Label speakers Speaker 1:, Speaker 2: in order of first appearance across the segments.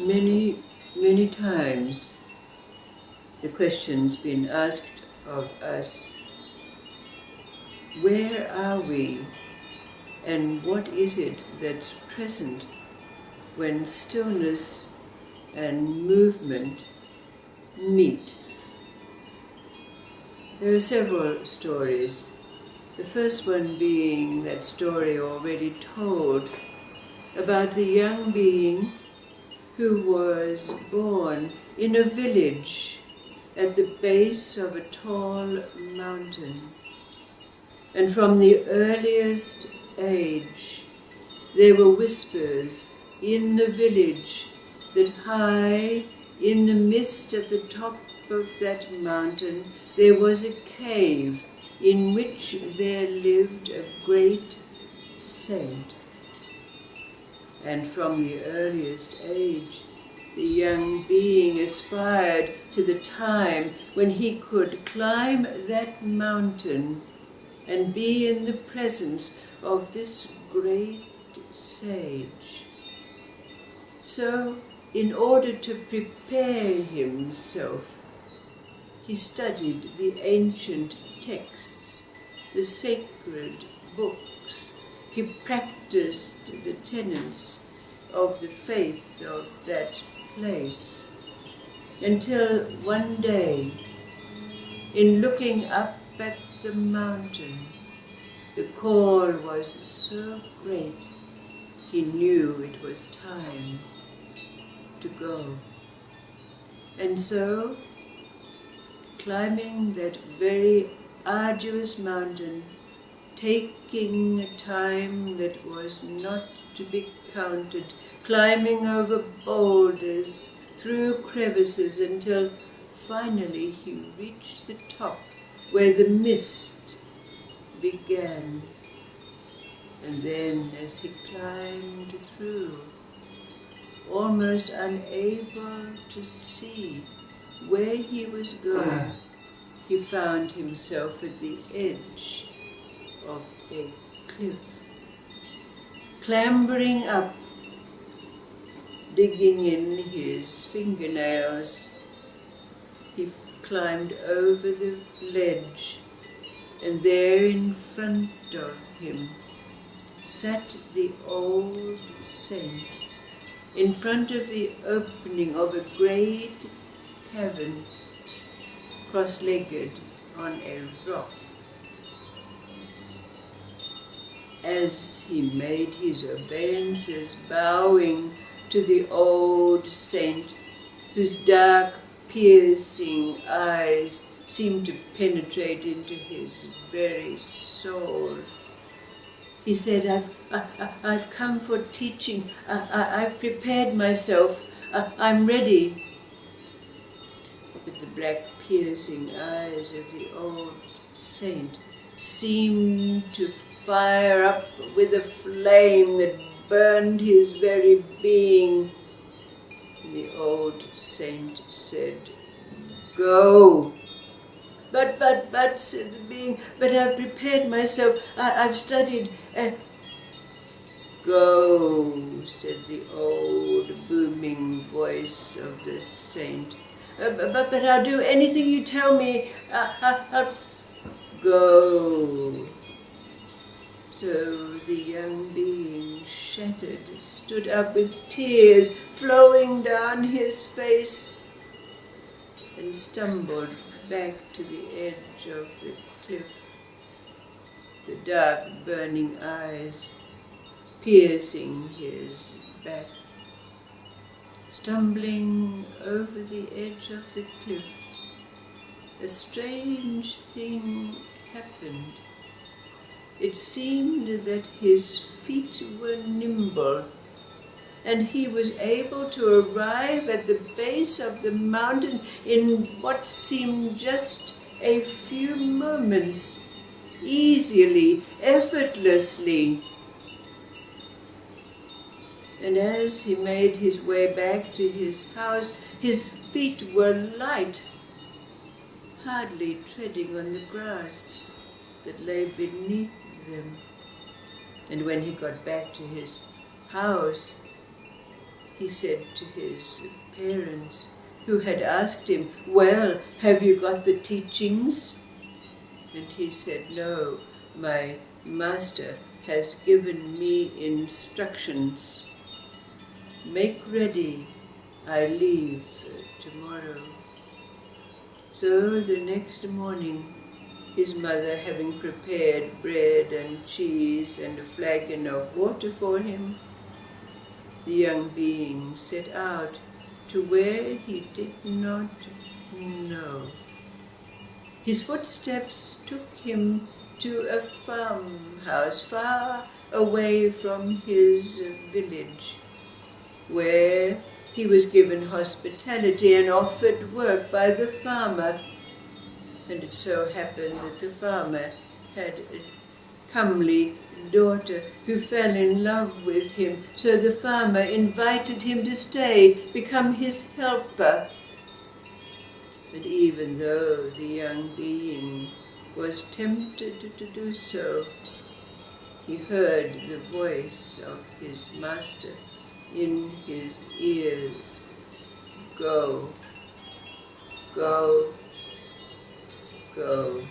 Speaker 1: Many, many times the question's been asked of us, where are we and what is it that's present when stillness and movement meet? There are several stories. The first one being that story already told about the young being who was born in a village at the base of a tall mountain. And from the earliest age, there were whispers in the village that high in the mist at the top of that mountain there was a cave in which there lived a great saint. And from the earliest age, the young being aspired to the time when he could climb that mountain and be in the presence of this great sage. So, in order to prepare himself, he studied the ancient texts, the sacred books. He practiced the tenets of the faith of that place, until one day, in looking up at the mountain, the call was so great, he knew it was time to go. And so, climbing that very arduous mountain, taking a time that was not to be counted, climbing over boulders, through crevices, until finally he reached the top where the mist began. And then as he climbed through, almost unable to see where he was going, he found himself at the edge of a cliff. Clambering up, digging in his fingernails, he climbed over the ledge, and there in front of him sat the old saint, in front of the opening of a great cavern, cross-legged on a rock. As he made his obeisances, bowing to the old saint, whose dark, piercing eyes seemed to penetrate into his very soul, he said, I've come for teaching. I've prepared myself. I'm ready. But the black, piercing eyes of the old saint seemed to fire up with a flame that burned his very being. And the old saint said, "Go." But, said the being, "But I've prepared myself, I've studied." "Go," said the old booming voice of the saint. But I'll do anything you tell me. I'll go." So the young being, shattered, stood up with tears flowing down his face and stumbled back to the edge of the cliff, the dark burning eyes piercing his back. Stumbling over the edge of the cliff, a strange thing happened. It seemed that his feet were nimble, and he was able to arrive at the base of the mountain in what seemed just a few moments, easily, effortlessly. And as he made his way back to his house, his feet were light, hardly treading on the grass that lay beneath them. And when he got back to his house, he said to his parents, who had asked him, "Well, have you got the teachings?" And he said, "No, my master has given me instructions. Make ready, I leave tomorrow." So the next morning, his mother, having prepared bread and cheese and a flagon of water for him, the young being set out to where he did not know. His footsteps took him to a farmhouse far away from his village, where he was given hospitality and offered work by the farmer. And it so happened that the farmer had a comely daughter who fell in love with him, so the farmer invited him to stay, become his helper. But even though the young being was tempted to do so, he heard the voice of his master in his ears. "Go, go, go."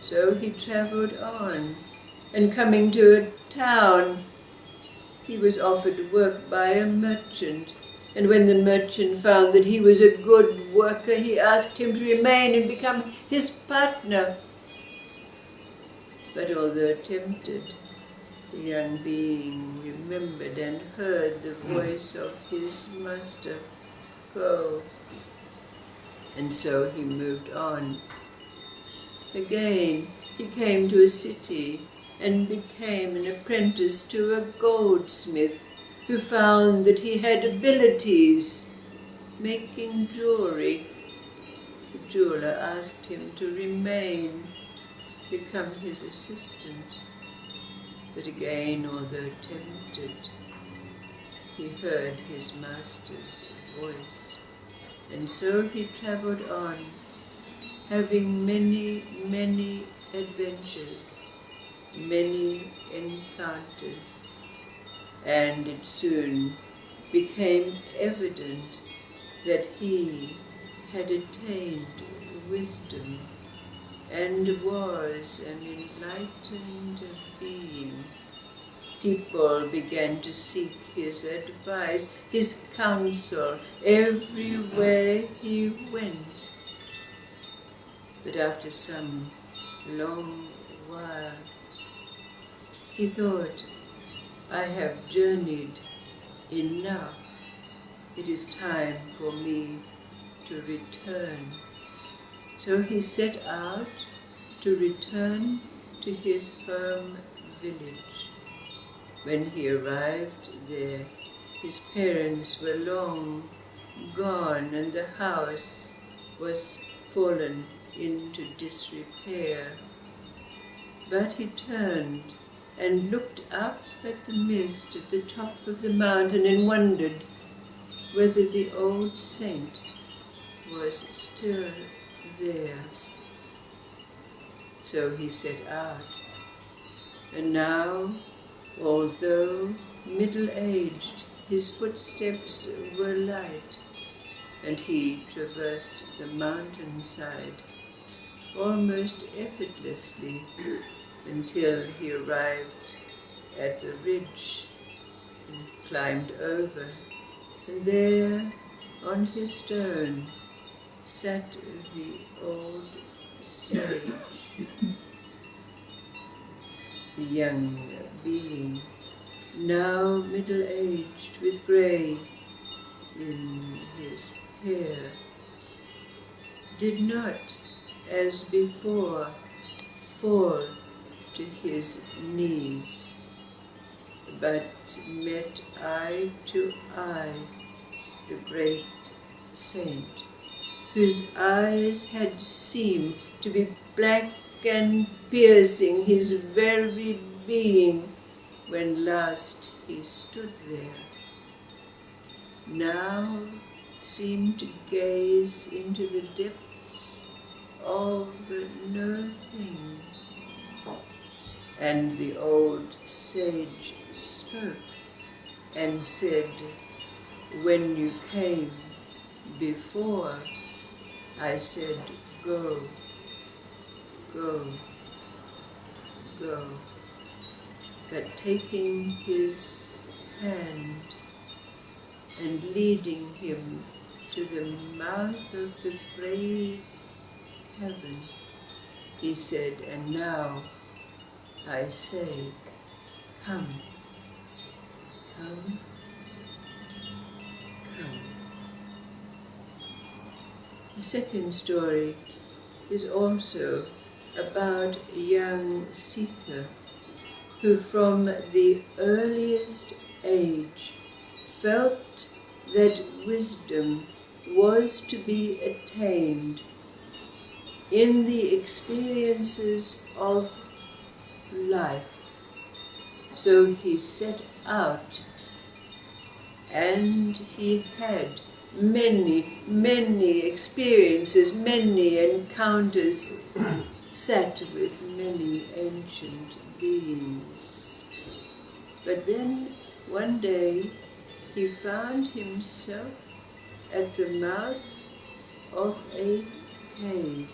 Speaker 1: So he travelled on, and coming to a town, he was offered work by a merchant. And when the merchant found that he was a good worker, he asked him to remain and become his partner. But although tempted, the young being remembered and heard the voice of his master, "Go." And so he moved on. Again, he came to a city and became an apprentice to a goldsmith, who found that he had abilities making jewelry. The jeweler asked him to remain, become his assistant. But again, although tempted, he heard his master's voice. And so he travelled on, having many, many adventures, many encounters. And it soon became evident that he had attained wisdom and was an enlightened being. People began to seek his advice, his counsel, everywhere he went. But after some long while, he thought, "I have journeyed enough. It is time for me to return." So he set out to return to his home village. When he arrived there, his parents were long gone, and the house was fallen into disrepair. But he turned and looked up at the mist at the top of the mountain and wondered whether the old saint was still there. So he set out, and now, although middle-aged, his footsteps were light, and he traversed the mountainside almost effortlessly until he arrived at the ridge and climbed over. And there, on his stone, sat the old sage. The young being, now middle-aged with grey in his hair, did not, as before, fall to his knees, but met eye to eye the great saint, whose eyes had seemed to be black and piercing his very being when last he stood there, now seemed to gaze into the depths of nothing. And the old sage spoke and said, when you came before, I said, go, go, go. But taking his hand and leading him to the mouth of the great heaven, he said, and now I say, come, come, come. The second story is also about a young seeker who from the earliest age felt that wisdom was to be attained in the experiences of life. So he set out, and he had many experiences, many encounters, sat with many ancient beings. But then one day he found himself at the mouth of a cave,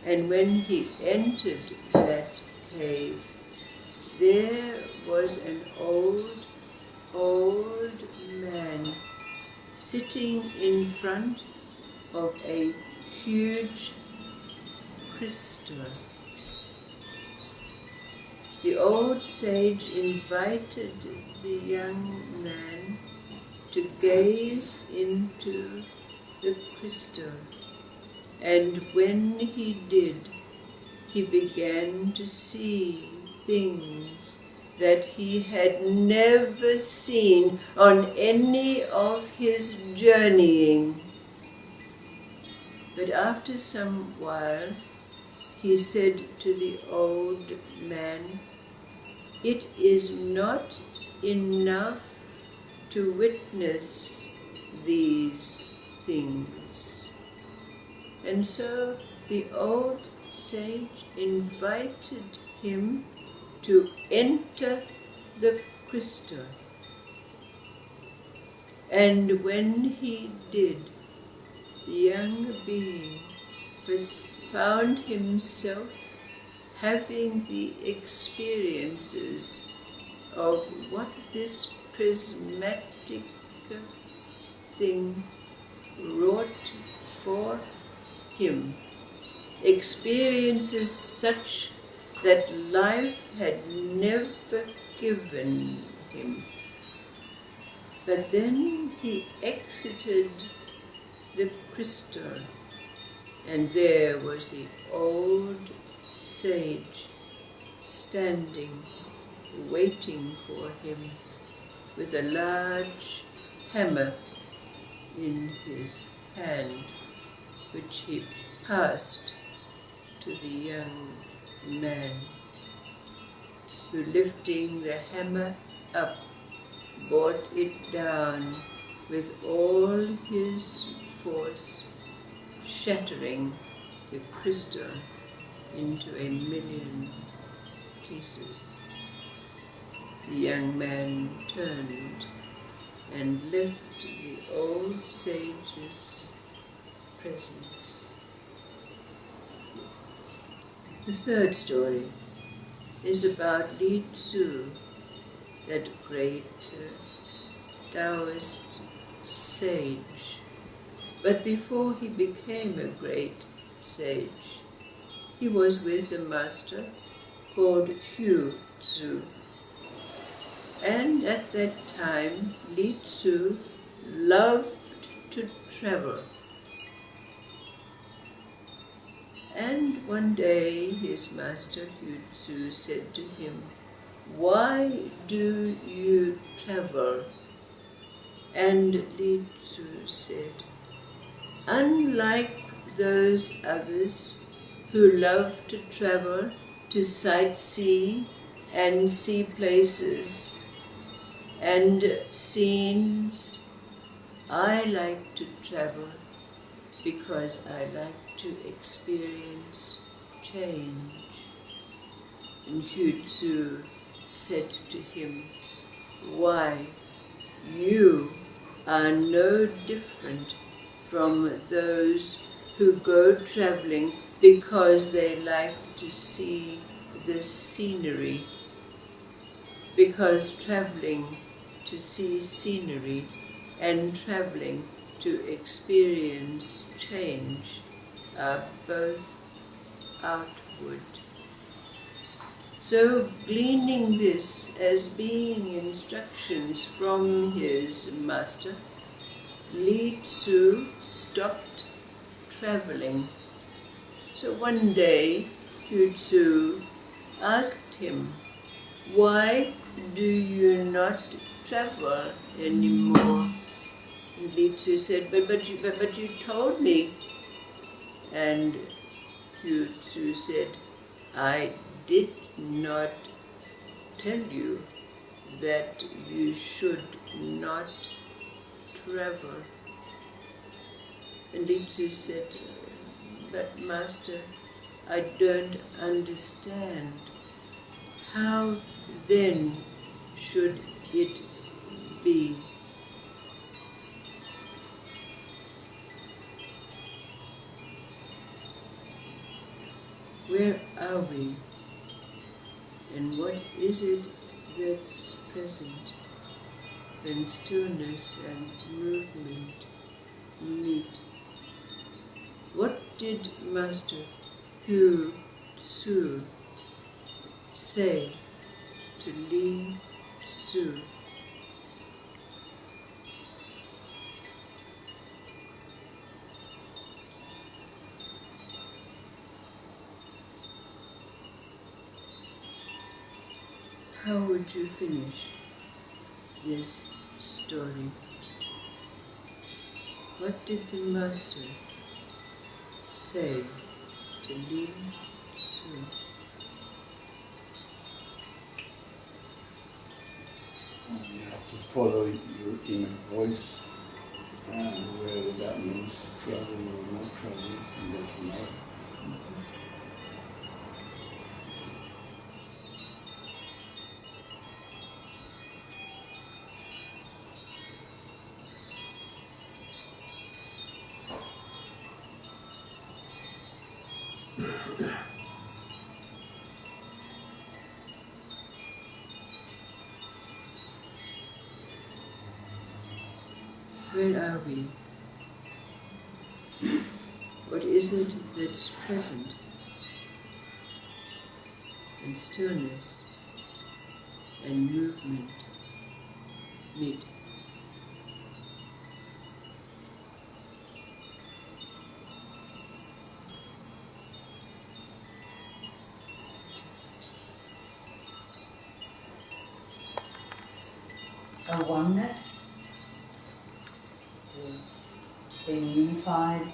Speaker 1: and when he entered that cave, there was an old man sitting in front of a huge crystal. The old sage invited the young man to gaze into the crystal, and when he did, he began to see things that he had never seen on any of his journeying. But after some while, he said to the old man, "It is not enough to witness these things." And so the old sage invited him to enter the crystal. And when he did, the young being found himself having the experiences of what this prismatic thing wrought for him. Experiences such that life had never given him. But then he exited the crystal, and there was the old sage standing, waiting for him with a large hammer in his hand, which he passed to the young man, who, lifting the hammer up, brought it down with all his force, shattering the crystal into 1,000,000 pieces. The young man turned and left the old sage's presence. The third story is about Li Tzu, that great Taoist sage. But before he became a great sage, he was with a master called Hu Tzu. And at that time, Li Tzu loved to travel. And one day his master Hu Tzu said to him, "Why do you travel?" And Li Tzu said, "Unlike those others who love to travel to sightsee and see places and scenes, I like to travel because I like to experience change." And Hu Tzu said to him, "Why, you are no different from those who go traveling because they like to see the scenery. Because traveling to see scenery and traveling to experience change are both outward. So, gleaning this as being instructions from his master, Li Tzu stopped traveling. So one day, Hu Tzu asked him, "Why do you not travel anymore?" And Li Tzu said, but you told me. And Hu Tzu said, "I did not tell you that you should not travel." And Li Tzu said, "But Master, I don't understand. How then should it be?" Where are we? And what is it that's present when stillness and movement meet? What did Master Hu Tzu say to Li Tzu? How would you finish this story? What did the Master say to Li Tzu?
Speaker 2: You have to follow your inner voice, whether that means traveling or not traveling, it doesn't matter.
Speaker 1: Where are we? What is it that's present? And stillness and movement meet.
Speaker 3: A oneness, being unified,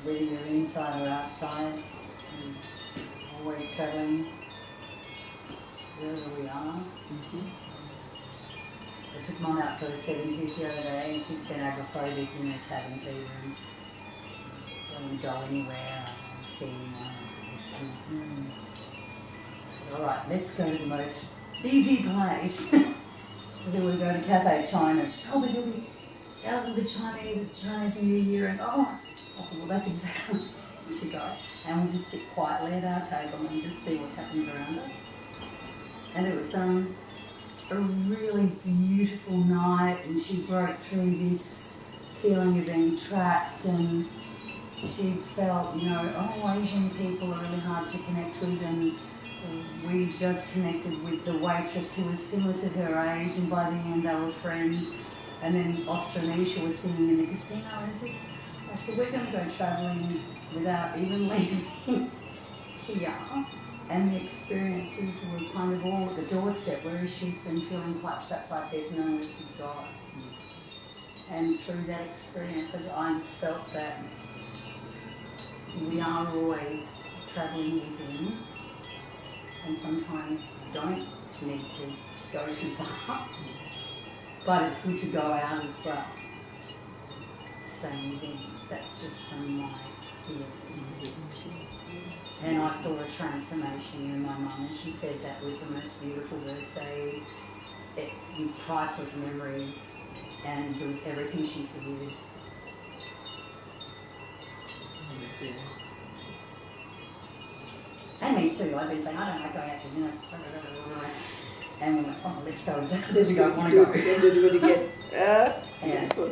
Speaker 3: whether you're inside or outside, always travelling wherever we are. I took Mum out for a 70th the other day, and she's been agoraphobic in her cabin fever and doesn't go anywhere. I haven't seen anyone. I said, "All right, let's go to the most busy place." So then we go to Cafe China. She said, "Oh, but there'll be thousands of Chinese, it's Chinese New Year," and I said, "Well, that's exactly where to go." And we'll just sit quietly at our table and just see what happens around us. And it was a really beautiful night, and she broke through this feeling of being trapped, and she felt, Asian people are really hard to connect with, and we just connected with the waitress who was similar to her age, and by the end they were friends. And then Austronesia was singing in the casino. I said, "We're going to go travelling without even leaving here." And the experiences were kind of all at the doorstep, whereas she's been feeling quite trapped, like there's nowhere to go. And through that experience, I just felt that we are always travelling within, and sometimes don't need to go too far. But it's good to go out as well, staying within. That's just from my feeling. And I saw a transformation in my mum, and she said that was the most beautiful birthday, priceless memories and it was everything she feared. And me too. I've been saying, I don't like going out to dinner. And we're like, oh, let's go. We don't want to go.
Speaker 1: And everybody get,
Speaker 3: Yeah.
Speaker 1: beautiful.